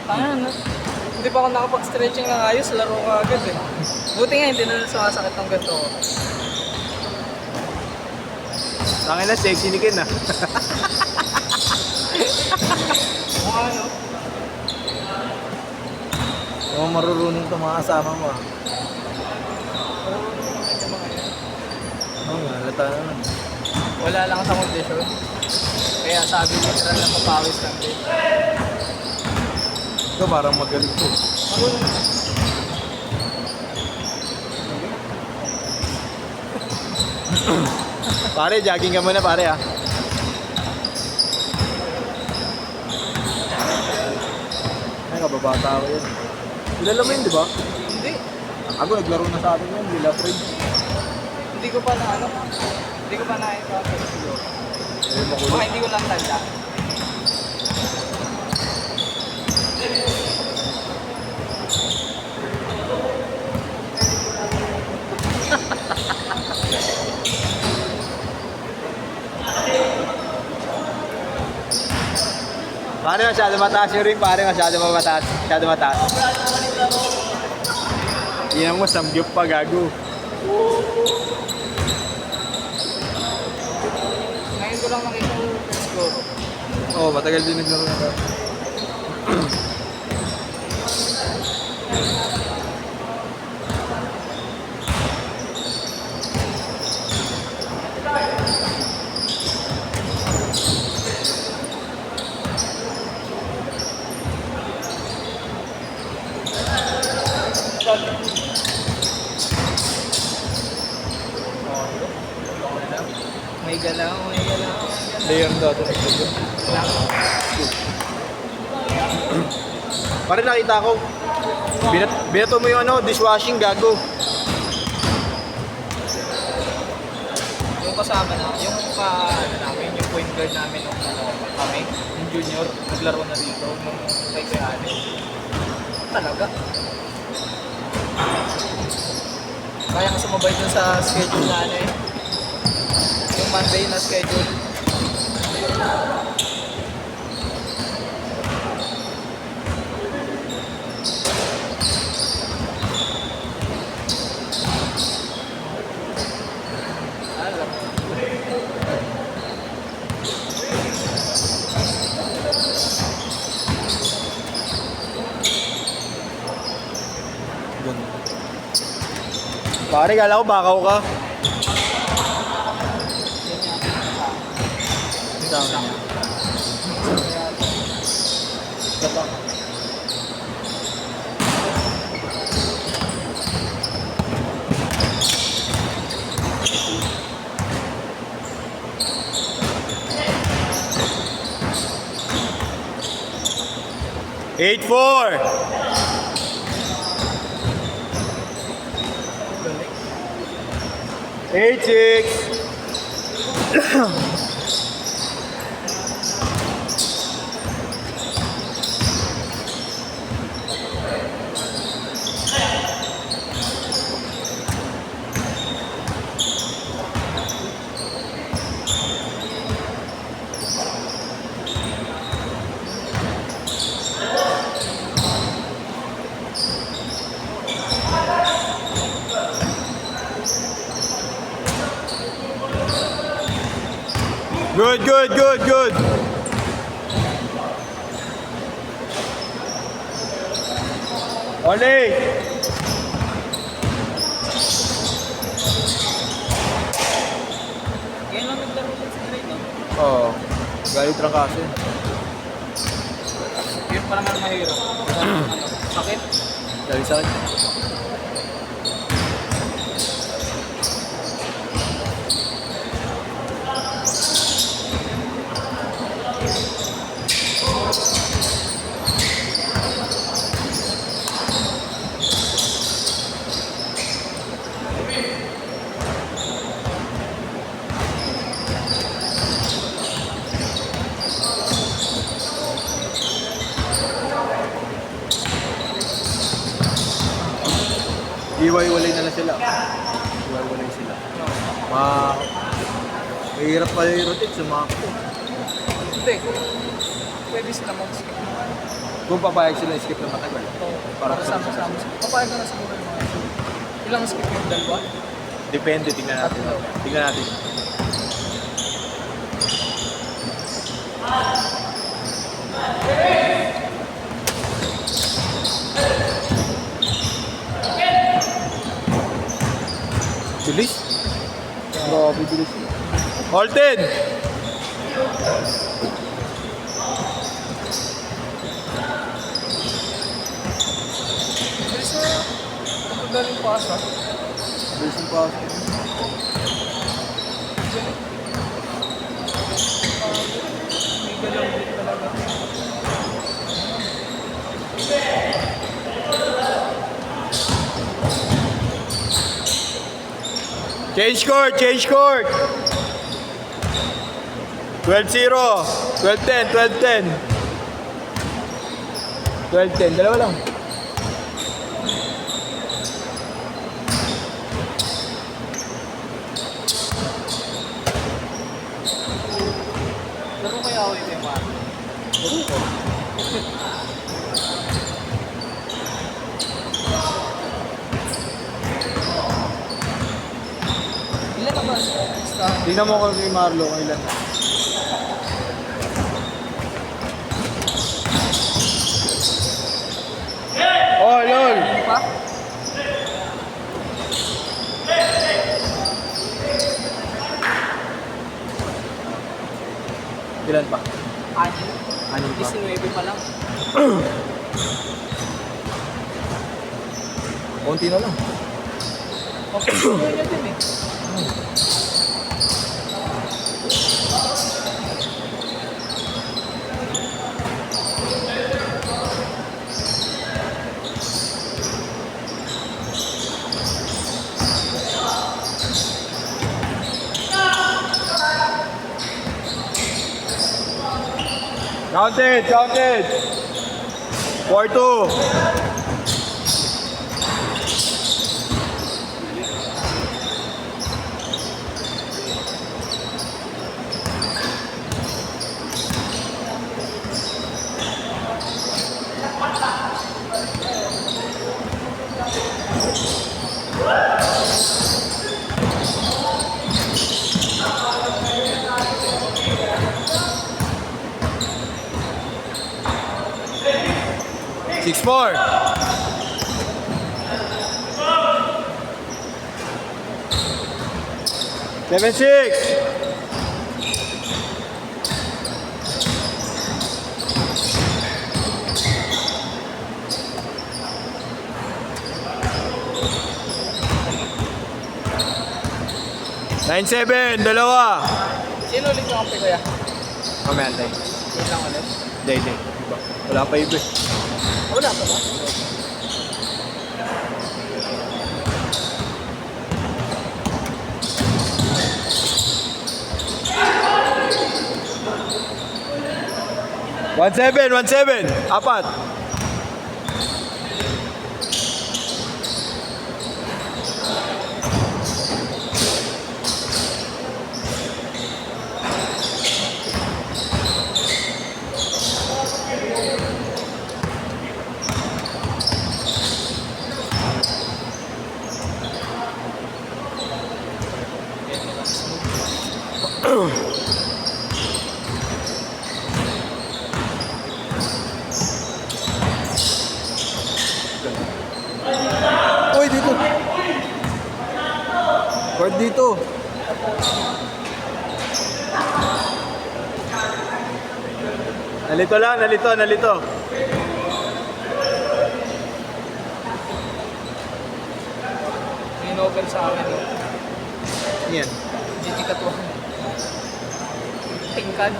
Ano? Hindi pa ako nakapag-stretching ng ayos, laro ka agad eh. Buti nga hindi na sumasakit ng ganito ko. Tangin na, sexy ni Ken ah. Kung ano? Oo, marurunong ito mga kasama mo ah. Oo nga, halata naman. Wala lang sa kondisyon. Kaya sabi niya na lang papawis lang din. Ito parang magaling to. Pare, jogging ka muna pare ah. Ay, kababata ako yan. Kilala mo yun, di ba? Hindi. Ako, naglaro na sa atin yun, Lila Fred. Hindi ko pa na ano. Hindi ko pa na ito. Ayun, makulit. Baka hindi ko lang tanda. Pare, masyado mataas yung ring, pare, masyado mataas. Masyado mataas. Yan mo, samgyup pa, gago. Ngayon ko lang nakita yung score. Oo, matagal din naglaro na to. May galaw, may galaw. Layer dati nagsagot. Pare, nakita ko. Binato mo yung ano, dishwashing, gago. Yung kasama na, yung ano namin, yung point guard namin nung ano, kami, yung junior, naglaro na dito nung kay Kuya Ali. Talaga. Kaya nga sumabay dun sa schedule na ano eh. Yung Monday na schedule. Alam mo. Pare, kala ko bakaw ka. Tama niya. Diba? 8-4. 8-6. Good, good, good, good. Oli! Ngayon lang naglaro ulit sa grade, no? Oo. Galit lang kasi. Yun pa naman mahirap. Sakit. Galit sa akin. Iwaiwalay na lang sila. Iwaiwalay sila. Mahirap pa yung rotate, sumakto. Hindi. Pwede sila mag-skip. Kung papayag sila skip na matagal. Para sama-sama. Papayag na siguro yung mga ilang skip yung dalawa? Depende, tingnan natin. Tingnan natin. Bilis? Grabe, bilis. Holden! Bilis na kapag galing pasa. Bilis yung pass. May galaw din talaga. Change court! Change court! 12-0. 12-10. 12-10. 12-10. Dalawa lang. Laro kaya ako yung tema. Ilan na ba? Tingnan mo kung kay Marlo kung ilan. Oh, lol! Pa? Ilan pa? Anim. Anim pa. 19 pa lang. Konti na lang. Okay, sulo niya din eh. Counted! Counted! 4-2. Six more. 7-6. Nine seven, dalawa. Sino ulit yung kape kuya? Mamaya tayo. Yun lang ulit. Day. Iba. Wala pa iba eh. Wala pa ba? One seven. Apat. Uy, dito. Court dito. Nalito lang, nalito. May novel sa akin. Yan. GT Katuan. Tingkad.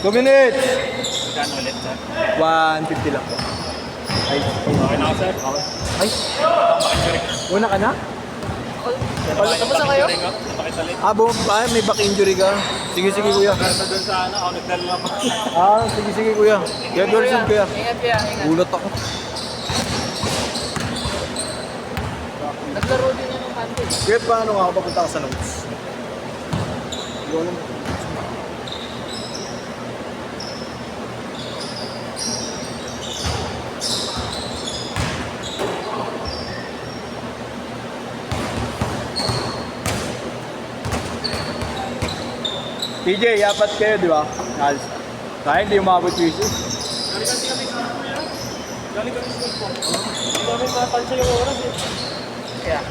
2 minutes! Magkano ulit, sir? 150 lang po. Ay, Okay na ako, sir. okay. Ay, Napaka-injury. una ka na? Kamusta kayo? Napakisalit. May back injury ka. Sige, kuya. Nasa doon sa ano, ako nagdala lang ako. Sige, kuya. Kaya Dorson, kuya. Ingat kuya, ingat. Gulat ako. Naglaro din yan ng handle. Kuya, paano nga ako papunta ka sa notes? Hindi ko alam. TJ, yapat kayo, di ba? Alis. Kaya hindi umabot yung issue. Galing kami sa school po. Hindi namin matansya yung oras eh. Kaya.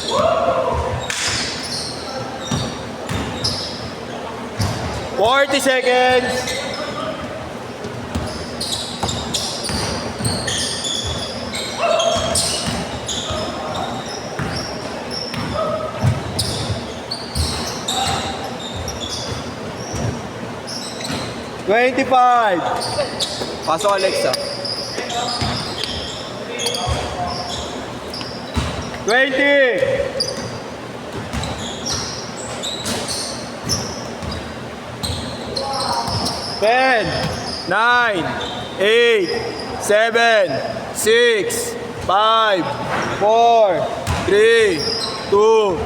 Wow. 40 seconds! $25. Pasok, Alexa. 20. 10, 9, 8, 7, 6, 5, 4, 3, 2,